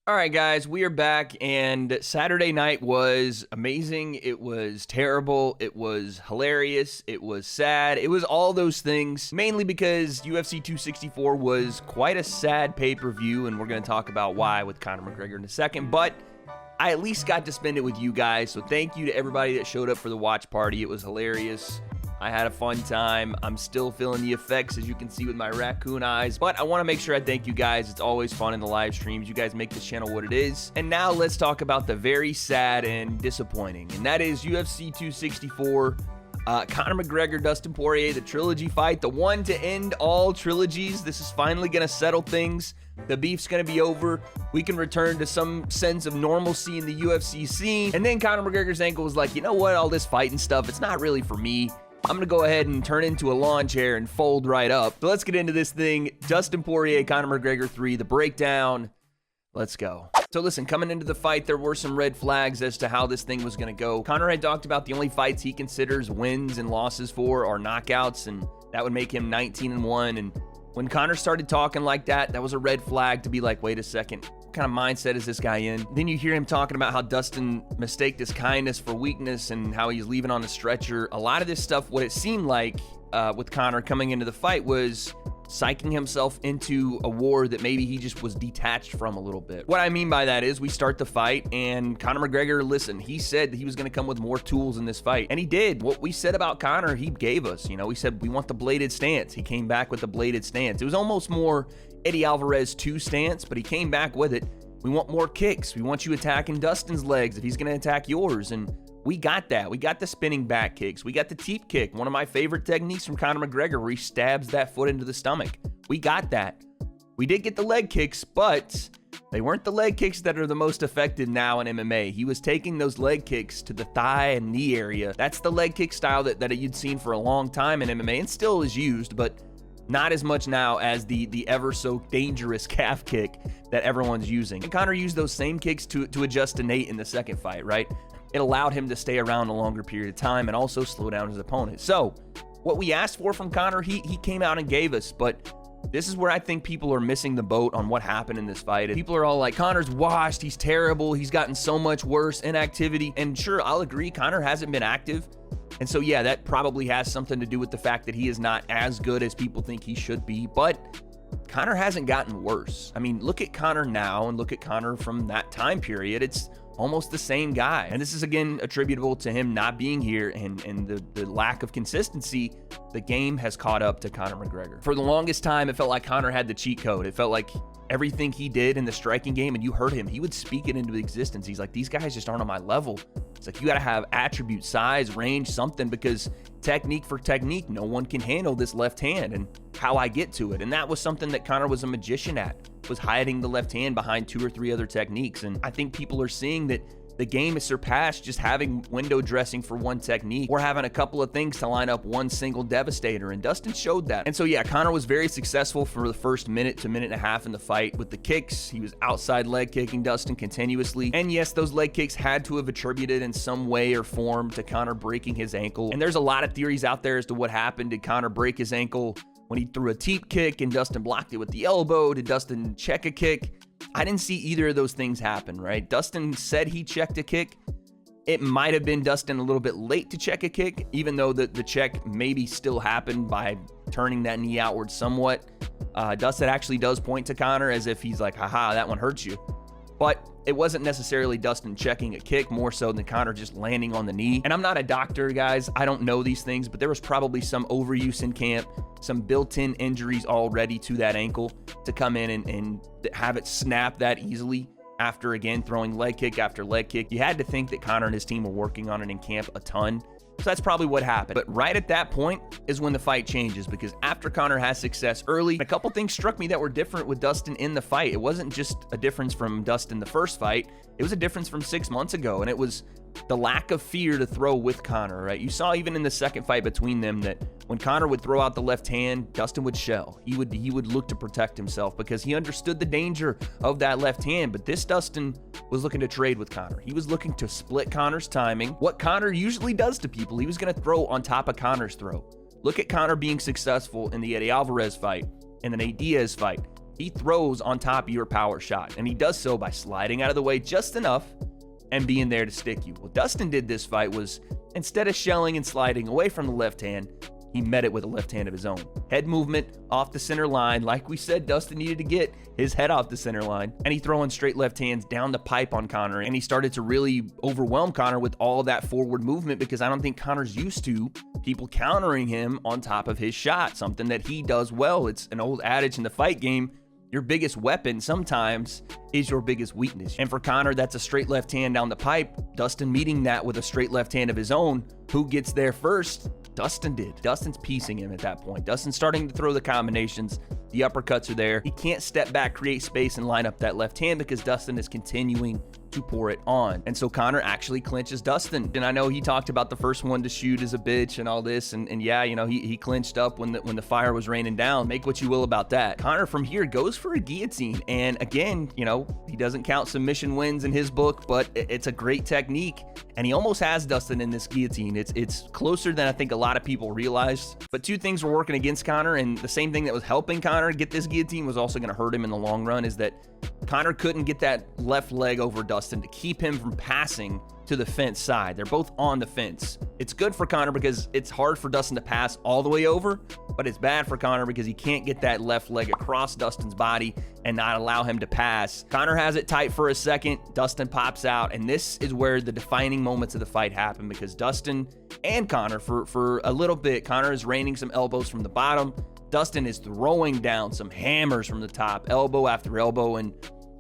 All right, guys, we are back, and Saturday night was amazing. It was terrible. It was hilarious. It was sad. It was all those things, mainly because UFC 264 was quite a sad pay-per-view, and we're going to talk about why with Conor McGregor in a second, but I at least got to spend it with you guys, so thank you to everybody that showed up for the watch party. It was hilarious. I had a fun time. I'm still feeling the effects, as you can see with my raccoon eyes, but I want to make sure I thank you guys. It's always fun in the live streams. You guys make this channel what it is. And now let's talk about the very sad and disappointing, and that is UFC 264. Conor McGregor, Dustin Poirier, the trilogy fight, the one to end all trilogies. This is finally going to settle things. The beef's going to be over. We can return to some sense of normalcy in the UFC scene. And then Conor McGregor's ankle was like, you know what, all this fighting stuff, it's not really for me. I'm going to go ahead and turn into a lawn chair and fold right up. So let's get into this thing. Dustin Poirier, Conor McGregor 3, the breakdown. Let's go. So listen, coming into the fight, there were some red flags as to how this thing was going to go. Conor had talked about the only fights he considers wins and losses for are knockouts, and that would make him 19-1. And when Conor started talking like that, that was a red flag to be like, wait a second. What kind of mindset is this guy in? Then you hear him talking about how Dustin mistaked his kindness for weakness and how he's leaving on the stretcher. A lot of this stuff, what it seemed like with Conor coming into the fight was psyching himself into a war that maybe he just was detached from a little bit. What I mean by that is we start the fight and Conor McGregor, listen, he said that he was going to come with more tools in this fight, and he did. What we said about Conor, he gave us. You know, we said we want the bladed stance. He came back with the bladed stance. It was almost more Eddie Alvarez 2 stance, but he came back with it. We want more kicks. We want you attacking Dustin's legs if he's going to attack yours, and we got that. We got the spinning back kicks. We got the teep kick, one of my favorite techniques from Conor McGregor, where he stabs that foot into the stomach. We got that. We did get the leg kicks, but they weren't the leg kicks that are the most effective now in MMA. He was taking those leg kicks to the thigh and knee area. That's the leg kick style that you'd seen for a long time in MMA and still is used, but not as much now as the ever so dangerous calf kick that everyone's using. And Conor used those same kicks to adjust to Nate in the second fight, right? It allowed him to stay around a longer period of time and also slow down his opponent. So what we asked for from Conor, he came out and gave us, but this is where I think people are missing the boat on what happened in this fight. People are all like, Conor's washed, he's terrible, he's gotten so much worse, inactivity. And sure, I'll agree, Conor hasn't been active. And so yeah, that probably has something to do with the fact that he is not as good as people think he should be, but Conor hasn't gotten worse. I mean, look at Conor now and look at Conor from that time period. It's almost the same guy. And this is again attributable to him not being here and the lack of consistency. The game has caught up to Conor McGregor. For the longest time, it felt like Conor had the cheat code. It felt like everything he did in the striking game, and you heard him, he would speak it into existence. He's like, these guys just aren't on my level. It's like, you got to have attribute, size, range, something, because technique for technique, no one can handle this left hand and how I get to it. And that was something that Conor was a magician at, was hiding the left hand behind 2 or 3 other techniques. And I think people are seeing that the game has surpassed just having window dressing for one technique or having a couple of things to line up one single devastator, and Dustin showed that. And so yeah, Conor was very successful for the first minute to minute and a half in the fight with the kicks. He was outside leg kicking Dustin continuously, and yes, those leg kicks had to have attributed in some way or form to Conor breaking his ankle. And there's a lot of theories out there as to what happened. Did Conor break his ankle when he threw a teep kick and Dustin blocked it with the elbow? Did Dustin check a kick? I didn't see either of those things happen, right? Dustin said he checked a kick. It might have been Dustin a little bit late to check a kick, even though the check maybe still happened by turning that knee outward somewhat. Dustin actually does point to Conor as if he's like, haha, that one hurts you. But it wasn't necessarily Dustin checking a kick, more so than Conor just landing on the knee. And I'm not a doctor, guys. I don't know these things, but there was probably some overuse in camp, some built-in injuries already to that ankle to come in and have it snap that easily after, again, throwing leg kick after leg kick. You had to think that Conor and his team were working on it in camp a ton. So that's probably what happened. But right at that point is when the fight changes, because after Conor has success early, a couple things struck me that were different with Dustin in the fight. It wasn't just a difference from Dustin the first fight. It was a difference from 6 months ago, and it was the lack of fear to throw with Conor, right? You saw even in the second fight between them that when Conor would throw out the left hand, Dustin would shell. He would look to protect himself because he understood the danger of that left hand. But this Dustin was looking to trade with Conor. He was looking to split Conor's timing. What Conor usually does to people, he was going to throw on top of Conor's throw. Look at Conor being successful in the Eddie Alvarez fight, in the Nate Diaz fight. he throws on top of your power shot, and he does so by sliding out of the way just enough and being there to stick you. What Dustin did this fight was, instead of shelling and sliding away from the left hand, he met it with a left hand of his own. Head movement off the center line. Like we said, Dustin needed to get his head off the center line. And he throwing straight left hands down the pipe on Conor. And he started to really overwhelm Conor with all that forward movement, because I don't think Conor's used to people countering him on top of his shot, something that he does well. It's an old adage in the fight game. Your biggest weapon sometimes is your biggest weakness. And for Conor, that's a straight left hand down the pipe. Dustin meeting that with a straight left hand of his own. Who gets there first? Dustin did. Dustin's piecing him at that point. Dustin's starting to throw the combinations. The uppercuts are there. He can't step back, create space, and line up that left hand because Dustin is continuing to pour it on. And so Conor actually clinches Dustin. And I know he talked about the first one to shoot as a bitch and all this. And yeah, you know, he clinched up when the fire was raining down. Make what you will about that. Conor from here goes for a guillotine. And again, you know, he doesn't count submission wins in his book, but it's a great technique. And he almost has Dustin in this guillotine. It's closer than I think a lot of people realized. But two things were working against Conor, and the same thing that was helping Conor get this guillotine was also going to hurt him in the long run, is that Conor couldn't get that left leg over Dustin to keep him from passing to the fence side. They're both on the fence. It's good for Conor because it's hard for Dustin to pass all the way over, but it's bad for Conor because he can't get that left leg across Dustin's body and not allow him to pass. Conor has it tight for a second. Dustin pops out, and this is where the defining moments of the fight happen, because Dustin and Conor, for a little bit, Conor is raining some elbows from the bottom. Dustin is throwing down some hammers from the top, elbow after elbow, and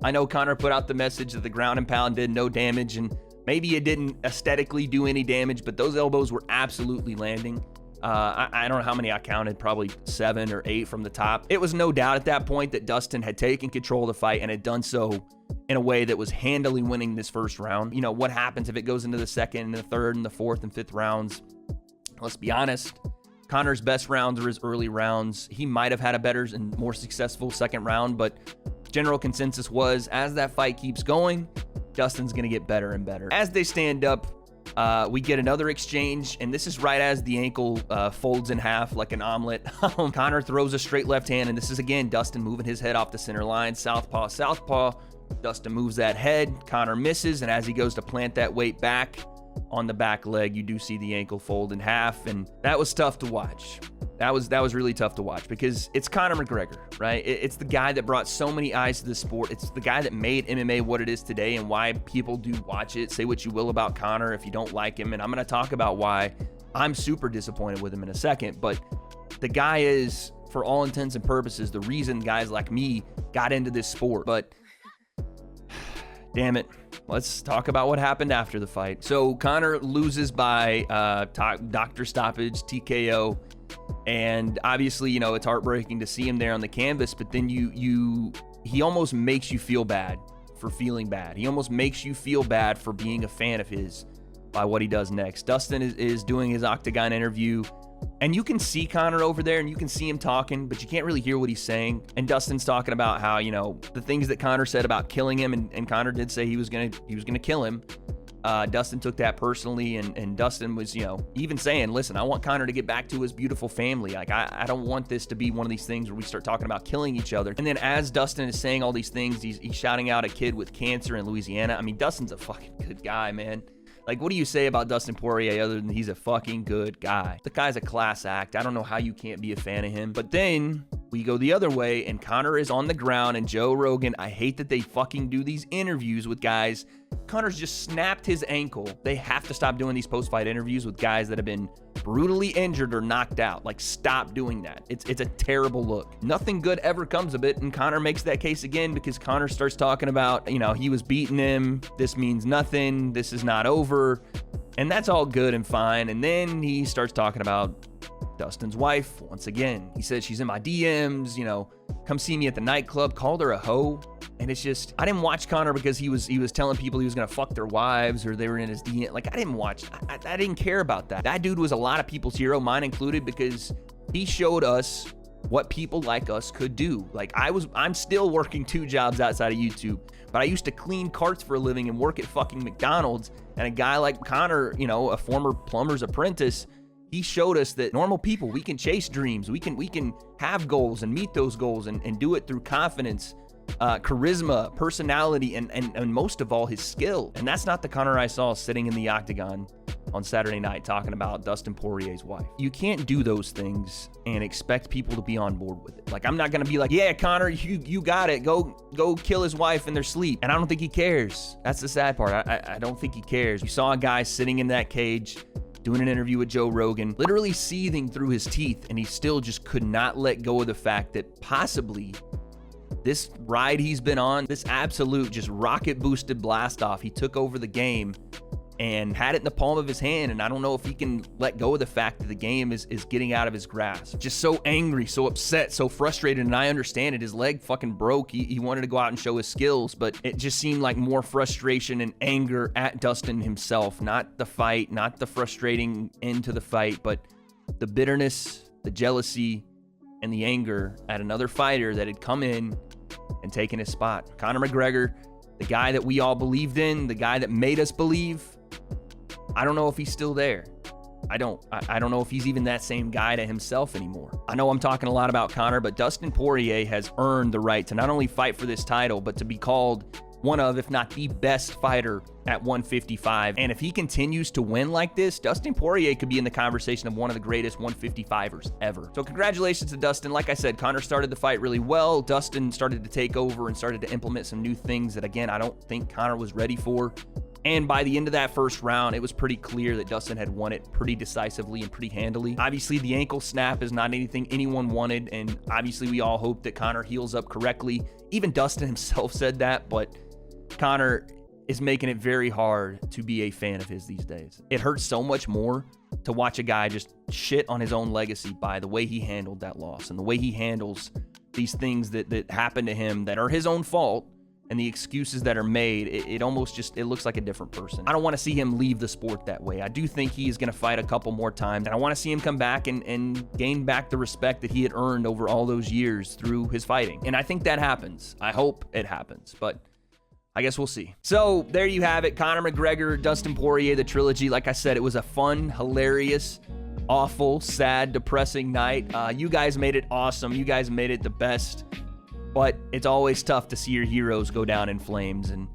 I know Conor put out the message that the ground and pound did no damage, and maybe it didn't aesthetically do any damage, but those elbows were absolutely landing. I don't know how many I counted, probably 7 or 8 from the top. It was no doubt at that point that Dustin had taken control of the fight and had done so in a way that was handily winning this first round. You know, what happens if it goes into the second and the third and the fourth and fifth rounds? Let's be honest. Conor's best rounds are his early rounds. He might have had a better and more successful second round, but general consensus was, as that fight keeps going, Dustin's going to get better and better. As they stand up, we get another exchange, and this is right as the ankle folds in half like an omelet. Conor throws a straight left hand, and this is, again, Dustin moving his head off the center line. Southpaw, southpaw. Dustin moves that head. Conor misses, and as he goes to plant that weight back on the back leg, you do see the ankle fold in half, and that was tough to watch. That was really tough to watch because it's Conor McGregor, right? It's the guy that brought so many eyes to the sport. It's the guy that made MMA what it is today and why people do watch it. Say what you will about Conor if you don't like him, and I'm going to talk about why I'm super disappointed with him in a second, but the guy is, for all intents and purposes, the reason guys like me got into this sport. But damn it, let's talk about what happened after the fight. So Conor loses by doctor stoppage, TKO. And obviously, you know, it's heartbreaking to see him there on the canvas, but then he almost makes you feel bad for feeling bad. He almost makes you feel bad for being a fan of his by what he does next. Dustin is doing his Octagon interview, and you can see Conor over there and you can see him talking, but you can't really hear what he's saying. And Dustin's talking about how, you know, the things that Conor said about killing him, and Conor did say he was gonna kill him. Dustin took that personally, and Dustin was, you know, even saying, listen, I want Conor to get back to his beautiful family. Like, I don't want this to be one of these things where we start talking about killing each other. And then as Dustin is saying all these things, he's shouting out a kid with cancer in Louisiana. I mean, Dustin's a fucking good guy, man. Like, what do you say about Dustin Poirier other than he's a fucking good guy? The guy's a class act. I don't know how you can't be a fan of him. But then we go the other way, and Conor is on the ground, and Joe Rogan, I hate that they fucking do these interviews with guys. Conor's just snapped his ankle. They have to stop doing these post-fight interviews with guys that have been brutally injured or knocked out. Like, stop doing that. It's a terrible look. Nothing good ever comes of it, and Conor makes that case again because Conor starts talking about, you know, he was beating him. This means nothing. This is not over. And that's all good and fine. And then he starts talking about Dustin's wife once again. He said she's in my DMs, you know, come see me at the nightclub, called her a hoe. And it's just, I didn't watch Conor because he was telling people he was gonna fuck their wives or they were in his DM. Like, I didn't watch, I didn't care about that. That dude was a lot of people's hero, mine included, because he showed us what people like us could do. Like, I'm still working 2 jobs outside of YouTube, but I used to clean carts for a living and work at fucking McDonald's. And a guy like Conor, you know, a former plumber's apprentice, He showed us that normal people, we can chase dreams. We can have goals and meet those goals and do it through confidence, charisma, personality, and most of all, his skill. And that's not the Conor I saw sitting in the octagon on Saturday night talking about Dustin Poirier's wife. You can't do those things and expect people to be on board with it. Like, I'm not gonna be like, yeah, Conor, you got it. Go kill his wife in their sleep. And I don't think he cares. That's the sad part. I don't think he cares. You saw a guy sitting in that cage doing an interview with Joe Rogan, literally seething through his teeth, and he still just could not let go of the fact that possibly this ride he's been on, this absolute just rocket boosted blast off, he took over the game and had it in the palm of his hand, and I don't know if he can let go of the fact that the game is getting out of his grasp. Just so angry, so upset, so frustrated, and I understand it. His leg fucking broke. He wanted to go out and show his skills, but it just seemed like more frustration and anger at Dustin himself, not the fight, not the frustrating end to the fight, but the bitterness, the jealousy, and the anger at another fighter that had come in and taken his spot. Conor McGregor, the guy that we all believed in, the guy that made us believe, I don't know if he's still there. I don't know if he's even that same guy to himself anymore. I know I'm talking a lot about Conor, but Dustin Poirier has earned the right to not only fight for this title, but to be called one of, if not the best fighter at 155. And if he continues to win like this, Dustin Poirier could be in the conversation of one of the greatest 155ers ever. So congratulations to Dustin. Like I said, Conor started the fight really well. Dustin started to take over and started to implement some new things that, again, I don't think Conor was ready for. And by the end of that first round, it was pretty clear that Dustin had won it pretty decisively and pretty handily. Obviously, the ankle snap is not anything anyone wanted, and obviously we all hope that Conor heals up correctly. Even Dustin himself said that, but Conor is making it very hard to be a fan of his these days. It hurts so much more to watch a guy just shit on his own legacy by the way he handled that loss and the way he handles these things that happen to him that are his own fault, and the excuses that are made. It almost just, it looks like a different person. I don't want to see him leave the sport that way. I do think he is going to fight a couple more times, and I want to see him come back and gain back the respect that he had earned over all those years through his fighting. And I think that happens. I hope it happens, but I guess we'll see. So there you have it. Conor McGregor, Dustin Poirier, the trilogy. Like I said, it was a fun, hilarious, awful, sad, depressing night. You guys made it awesome. You guys made it the best. But it's always tough to see your heroes go down in flames. And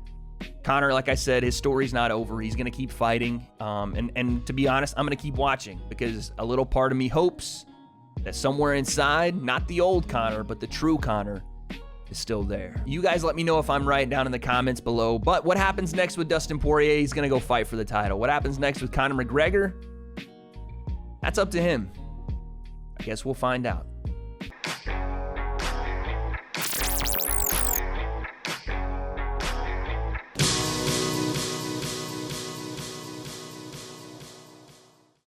Conor, like I said, his story's not over. He's going to keep fighting. And to be honest, I'm going to keep watching because a little part of me hopes that somewhere inside, not the old Conor, but the true Conor is still there. You guys let me know if I'm right down in the comments below. But what happens next with Dustin Poirier? He's going to go fight for the title. What happens next with Conor McGregor? That's up to him. I guess we'll find out.